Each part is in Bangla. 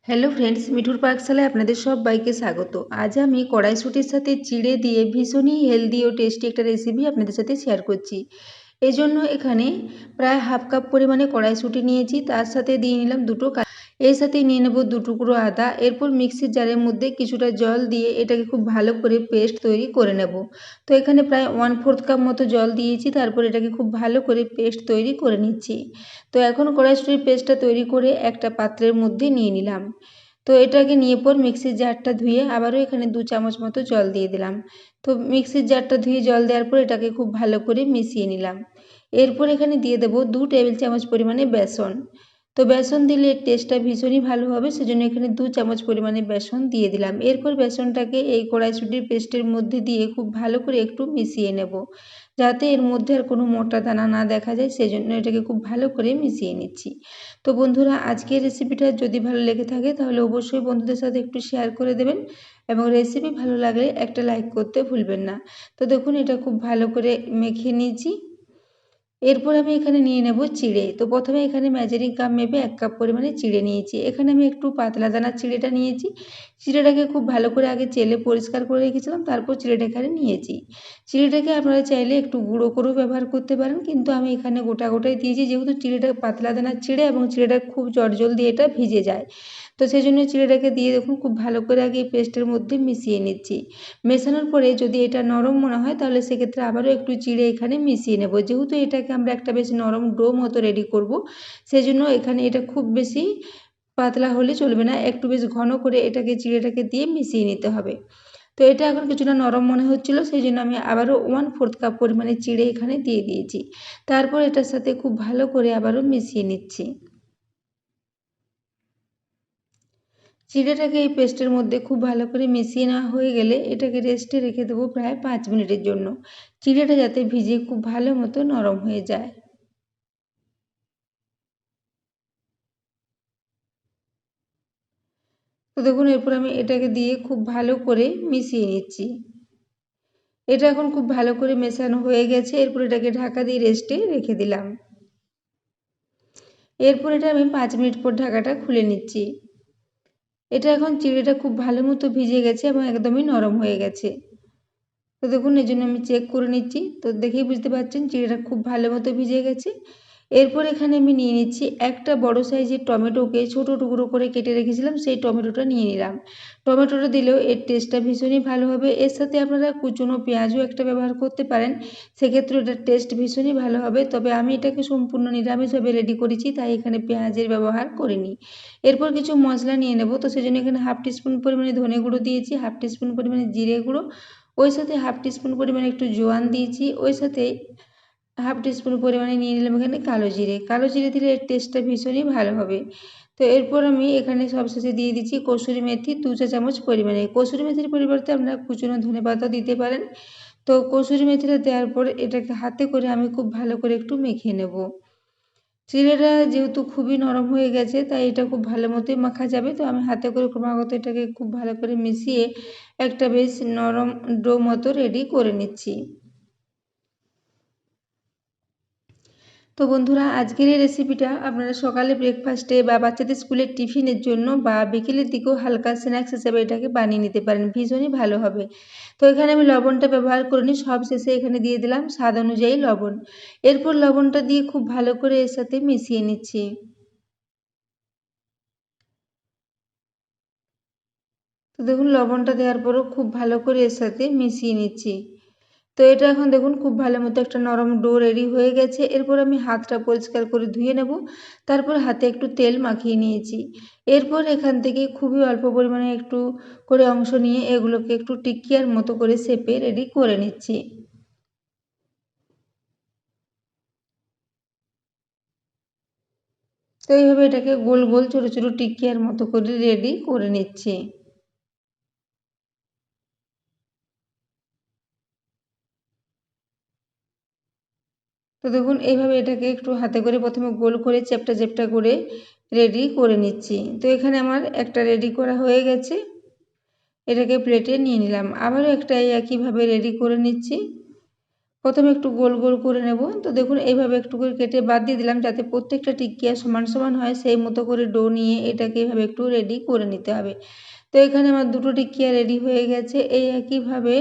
হ্যালো ফ্রেন্ডস, মিঠুর পাকশালায় আপনাদের সবাইকে স্বাগত। আজ আমি কড়াইশুঁটির সাথে চিড়ে দিয়ে ভীষণই হেলদি ও টেস্টি একটা রেসিপি আপনাদের সাথে শেয়ার করছি। এই জন্য এখানে প্রায় হাফ কাপ পরিমাণে কড়াইশুঁটি নিয়েছি, তার সাথে দিয়ে নিলাম এর সাথে নিয়ে নেব 2 টুকরো আদা। এরপর মিক্সির জারের মধ্যে কিছুটা জল দিয়ে এটাকে খুব ভালো করে পেস্ট তৈরি করে নেব। তো এখানে প্রায় 1/4 কাপ মতো জল দিয়েছি, তারপর এটাকে খুব ভালো করে পেস্ট তৈরি করে নিচ্ছি। তো এখন কড়াইশুঁটির পেস্টটা তৈরি করে একটা পাত্রের মধ্যে নিয়ে নিলাম। তো এটাকে নিয়ে পর মিক্সির জারটা ধুয়ে আবারও এখানে 2 চামচ মতো জল দিয়ে দিলাম। তো মিক্সির জারটা ধুয়ে জল দেওয়ার পর এটাকে খুব ভালো করে মিশিয়ে নিলাম। এরপর এখানে দিয়ে দেবো 2 টেবিল চামচ পরিমাণে বেসন। তো বেসন দিলে টেস্টটা ভীষণই ভালো হবে, সেজন্য এখানে 2 চামচ পরিমাণে বেসন দিয়ে দিলাম। এরপর বেসনটাকে এই কড়াইশুঁটির পেস্টের মধ্যে দিয়ে খুব ভালো করে একটু মিশিয়ে নেব, যাতে এর মধ্যে আর কোনো মোটা দানা না দেখা যায়, সেজন্য এটাকে খুব ভালো করে মিশিয়ে নিচ্ছি। তো বন্ধুরা, আজকের রেসিপিটা যদি ভালো লেগে থাকে তাহলে অবশ্যই বন্ধুদের সাথে একটু শেয়ার করে দেবেন এবং রেসিপি ভালো লাগলে একটা লাইক করতে ভুলবেন না। তো দেখুন, এটা খুব ভালো করে মেখে নিয়েছি। এরপর আমি এখানে নিয়ে নেব চিড়ে। তো প্রথমে এখানে মেজারিং কাপ মেপে 1 কাপ পরিমাণে চিড়ে নিয়েছি। এখানে আমি একটু পাতলা দানার চিড়েটা নিয়েছি। চিড়েটাকে খুব ভালো করে আগে চেলে পরিষ্কার করে রেখেছিলাম, তারপর চিড়েটা এখানে নিয়েছি। চিড়েটাকে আপনারা চাইলে একটু গুঁড়ো করেও ব্যবহার করতে পারেন, কিন্তু আমি এখানে গোটা গোটাই দিয়েছি, যেহেতু চিড়েটা পাতলা দানার চিড়ে এবং চিড়েটা খুব চটজলদি এটা ভিজে যায়। তো সেই জন্য চিড়েটাকে দিয়ে দেখুন খুব ভালো করে আগে এই পেস্টের মধ্যে মিশিয়ে নিচ্ছি। মেশানোর পরে যদি এটা নরম মনে হয় তাহলে সেক্ষেত্রে আবারও একটু চিড়ে এখানে মিশিয়ে নেব। যেহেতু এটাকে আমরা একটা বেশ নরম ডো মতো রেডি করব, সেজন্য এখানে এটা খুব বেশি পাতলা হলে চলবে না, একটু বেশ ঘন করে এটাকে চিড়েটাকে দিয়ে মিশিয়ে নিতে হবে। তো এটা এখন কিছুটা নরম মনে হচ্ছিল, সেই জন্য আমি আবারও 1/4 কাপ পরিমাণে চিড়ে এখানে দিয়ে দিয়েছি। তারপর এটার সাথে খুব ভালো করে আবারও মিশিয়ে নিচ্ছি। চিড়েটাকে এই পেস্টের মধ্যে খুব ভালো করে মিশিয়ে নেওয়া হয়ে গেলে এটাকে রেস্টে রেখে দেবো প্রায় 5 মিনিটের জন্য, চিড়েটা যাতে ভিজে খুব ভালো মতো নরম হয়ে যায়। তো দেখুন, এরপর আমি এটাকে দিয়ে খুব ভালো করে মিশিয়ে নিচ্ছি। এটা এখন খুব ভালো করে মেশানো হয়ে গেছে। এরপর এটাকে ঢাকা দিয়ে রেস্টে রেখে দিলাম। এরপর এটা আমি 5 মিনিট পর ঢাকাটা খুলে নিচ্ছি। এটা এখন চিড়েটা খুব ভালো মতো ভিজে গেছে এবং একদমই নরম হয়ে গেছে। তো দেখুন, এই জন্য আমি চেক করে নিচ্ছি। তো দেখেই বুঝতে পারছেন চিড়েটা খুব ভালো মতো ভিজে গেছে। এরপর এখানে আমি নিয়ে নিচ্ছি একটা বড় সাইজের টমেটোকে ছোট টুকরো করে কেটে রেখেছিলাম, সেই টমেটোটা নিয়ে নিলাম। টমেটোটা দিলেও এর টেস্টটা ভীষণই ভালো হবে। এর সাথে আপনারা কুচনো পেঁয়াজও একটা ব্যবহার করতে পারেন, সেক্ষেত্রে এটার টেস্ট ভীষণই ভালো হবে। তবে আমি এটাকে সম্পূর্ণ নিরামিষভাবে রেডি করেছি, তাই এখানে পেঁয়াজের ব্যবহার করিনি। এরপর কিছু মশলা নিয়ে নেব। তো সেজন্য এখানে 1/2 টিস্পুন পরিমাণে ধনে গুঁড়ো দিয়েছি, 1/2 টিস্পুন পরিমাণে জিরে গুঁড়ো, ওই সাথে 1/2 টিস্পুন পরিমাণে একটু জোয়ান দিয়েছি, ওই সাথে 1/2 টিস্পুন পরিমাণে নিয়ে নিলাম এখানে কালো জিরে। কালো জিরে দিলে এর টেস্টটা ভীষণই ভালো হবে। তো এরপর আমি এখানে সবশেষে দিয়ে দিচ্ছি কসুরি মেথি 2 চা চামচ পরিমাণে। কসুরি মেথির পরিবর্তে আপনারা কুচনো ধনেপাতা দিতে পারেন। তো কসুরি মেথিটা দেওয়ার পর এটাকে হাতে করে আমি খুব ভালো করে একটু মেখে নেব। চিড়েটা যেহেতু খুবই নরম হয়ে গেছে, তাই এটা খুব ভালো মতোই মাখা যাবে। তো আমি হাতে করে ক্রমাগত এটাকে খুব ভালো করে মিশিয়ে একটা বেশ নরম ডো মতো রেডি করে নিচ্ছি। তো বন্ধুরা, আজকের এই রেসিপিটা আপনারা সকালে ব্রেকফাস্টে বা বাচ্চাদের স্কুলের টিফিনের জন্য বা বিকেলের দিকেও হালকা স্ন্যাক্স হিসেবে এটাকে বানিয়ে নিতে পারেন, ভীষণই ভালো হবে। তো এখানে আমি লবণটা ব্যবহার করিনি, সব শেষে এখানে দিয়ে দিলাম স্বাদ অনুযায়ী লবণ। এরপর লবণটা দিয়ে খুব ভালো করে এর সাথে মিশিয়ে নিচ্ছি। তো দেখুন, লবণটা দেওয়ার পরও খুব ভালো করে এর সাথে মিশিয়ে নিচ্ছি। তো এটা এখন দেখুন খুব ভালো মতো একটা নরম ডো রেডি হয়ে গেছে। এরপর আমি হাতটা পরিষ্কার করে ধুয়ে নেব, তারপর হাতে একটু তেল মাখিয়ে নিয়েছি। এরপর এখান থেকে খুবই অল্প পরিমাণে একটু করে অংশ নিয়ে এগুলোকে একটু টিকিয়ার মতো করে শেপে রেডি করে নিচ্ছি। তো এইভাবে এটাকে গোল গোল ছোট ছোট টিকিয়ার মতো করে রেডি করে নিচ্ছি। তো দেখুন, এইভাবে এটাকে একটু হাতে করে প্রথমে গোল করে চ্যাপ্টা চ্যাপ্টা করে রেডি করে নিচ্ছি। তো এখানে আমার একটা রেডি করা হয়ে গেছে। এটাকে প্লেটে নিয়ে নিলাম। আবারও একটা এই একইভাবে রেডি করে নিচ্ছি। প্রথমে একটু গোল গোল করে নেব। তো দেখুন এইভাবে একটু করে কেটে বাদ দিয়ে দিলাম, যাতে প্রত্যেকটা টিকিয়া সমান সমান হয় সেই মতো করে ডো নিয়ে এটাকে এভাবে একটু রেডি করে নিতে হবে। তো এখানে আমার দুটো টিকিয়া রেডি হয়ে গেছে। এই একইভাবে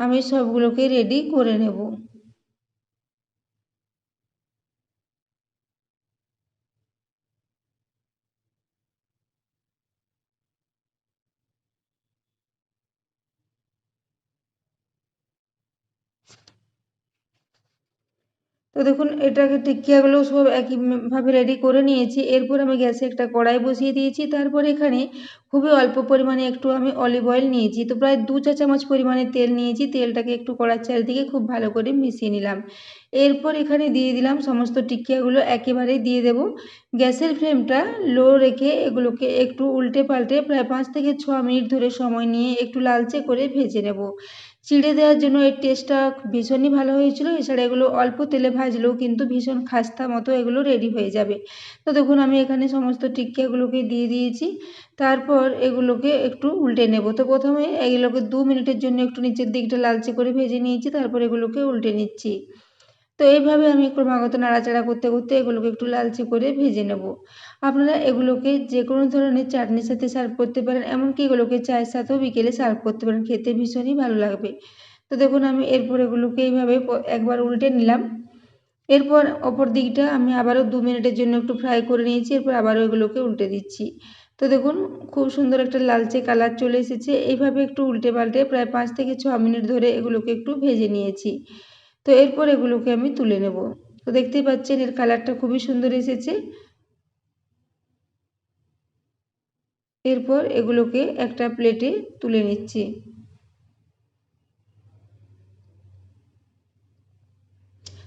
আমি সবগুলোকে রেডি করে নেব। তো দেখুন এটাকে টিকিয়াগুলো সব একইভাবে রেডি করে নিয়েছি। এরপর আমি গ্যাসে একটা কড়াই বসিয়ে দিয়েছি। তারপর এখানে খুবই অল্প পরিমাণে একটু আমি অলিভ অয়েল নিয়েছি। তো প্রায় 2 চা চামচ পরিমাণে তেল নিয়েছি। তেলটাকে একটু কড়ার চারিদিকে খুব ভালো করে মিশিয়ে নিলাম। এরপর এখানে দিয়ে দিলাম সমস্ত টিকিয়াগুলো, একেবারেই দিয়ে দেব। গ্যাসের ফ্লেমটা লো রেখে এগুলোকে একটু উল্টে পাল্টে প্রায় 5 থেকে 6 মিনিট ধরে সময় নিয়ে একটু লালচে করে ভেজে নেব। চিড়ে দেওয়ার জন্য এর টেস্টটা ভীষণই ভালো হয়েছিল। এছাড়া এগুলো অল্প তেলে ভাজলেও কিন্তু ভীষণ খাস্তা মতো এগুলো রেডি হয়ে যাবে। তো দেখুন আমি এখানে সমস্ত টিক্কিয়াগুলোকে দিয়ে দিয়েছি। তারপর এগুলোকে একটু উল্টে নেব। তো প্রথমে এগুলোকে 2 মিনিটের জন্য একটু নিচের দিকটা লালচে করে ভেজে নিয়েছি, তারপর এগুলোকে উল্টে নিচ্ছি। তো এইভাবে আমি ক্রমাগত নাড়াচাড়া করতে করতে এগুলোকে একটু লালচে করে ভেজে নেব। আপনারা এগুলোকে যে কোনো ধরনের চাটনির সাথে সার্ভ করতে পারেন, এমনকি এগুলোকে চায়ের সাথেও বিকেলে সার্ভ করতে পারেন, খেতে ভীষণই ভালো লাগবে। তো দেখুন আমি এরপর এগুলোকে এইভাবে একবার উল্টে নিলাম। এরপর অপর দিকটা আমি আবারও 2 মিনিটের জন্য একটু ফ্রাই করে নিয়েছি। এরপর আবারও এগুলোকে উল্টে দিচ্ছি। তো দেখুন খুব সুন্দর একটা লালচে কালার চলে এসেছে। এইভাবে একটু উল্টে পাল্টে প্রায় 5 থেকে 6 মিনিট ধরে এগুলোকে একটু ভেজে নিয়েছি। তো এরপর এগুলোকে আমি তুলে নেব। তো দেখতেই পাচ্ছেন এর কালারটা খুবই সুন্দর এসেছে। এরপর এগুলোকে একটা প্লেটে তুলে নিচ্ছি।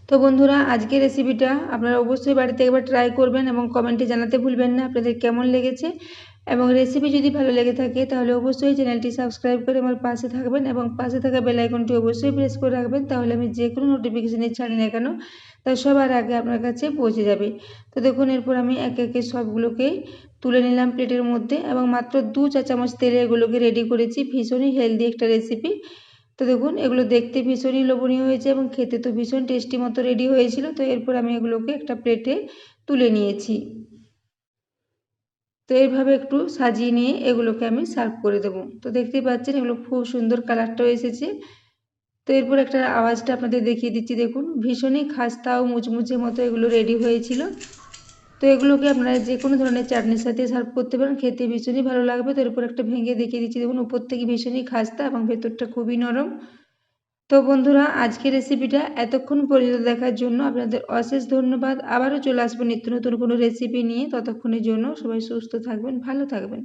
তো বন্ধুরা আজকের রেসিপিটা আপনারা অবশ্যই বাড়িতে একবার ট্রাই করবেন এবং কমেন্টে জানাতে ভুলবেন না আপনাদের কেমন লেগেছে। এবং রেসিপি যদি ভালো লেগে থাকে তাহলে অবশ্যই চ্যানেলটি সাবস্ক্রাইব করে আমার পাশে থাকবেন এবং পাশে থাকা বেল আইকনটি অবশ্যই প্রেস করে রাখবেন, তাহলে আমি যে কোনো নোটিফিকেশানে ছাড়ি না কেন তা সবার আগে আপনার কাছে পৌঁছে যাবে। তো দেখুন এরপর আমি একে একে সবগুলোকে তুলে নিলাম প্লেটের মধ্যে এবং মাত্র 2 চা চামচ তেলে এগুলোকে রেডি করেছি। ভীষণই হেলদি একটা রেসিপি। তো দেখুন এগুলো দেখতে ভীষণই লোভনীয় হয়েছে এবং খেতে তো ভীষণ টেস্টি মতো রেডি হয়েছিল। তো এরপর আমি এগুলোকে একটা প্লেটে তুলে নিয়েছি। তো এইভাবে একটু সাজিয়ে নিয়ে এগুলোকে আমি সার্ভ করে দেবো। তো দেখতেই পাচ্ছেন এগুলো খুব সুন্দর কালারটাও এসেছে। তো এরপর একটা আওয়াজটা আপনাদের দেখিয়ে দিচ্ছি, দেখুন ভীষণই খাস্তা ও মুচমুচে মতো এগুলো রেডি হয়েছিল। তো এগুলোকে আপনারা যে কোনো ধরনের চাটনির সাথে সার্ভ করতে পারেন, খেতে ভীষণই ভালো লাগবে। তো এরপর একটা ভেঙে দেখিয়ে দিচ্ছি, দেখুন উপর থেকে ভীষণই খাস্তা এবং ভেতরটা খুবই নরম। তো বন্ধুরা আজকের রেসিপিটা এতক্ষণ পর্যন্ত দেখার জন্য আপনাদের অশেষ ধন্যবাদ। আবারও চলে আসবো নিত্য নতুন কোনো রেসিপি নিয়ে। ততক্ষণের জন্য সবাই সুস্থ থাকবেন, ভালো থাকবেন।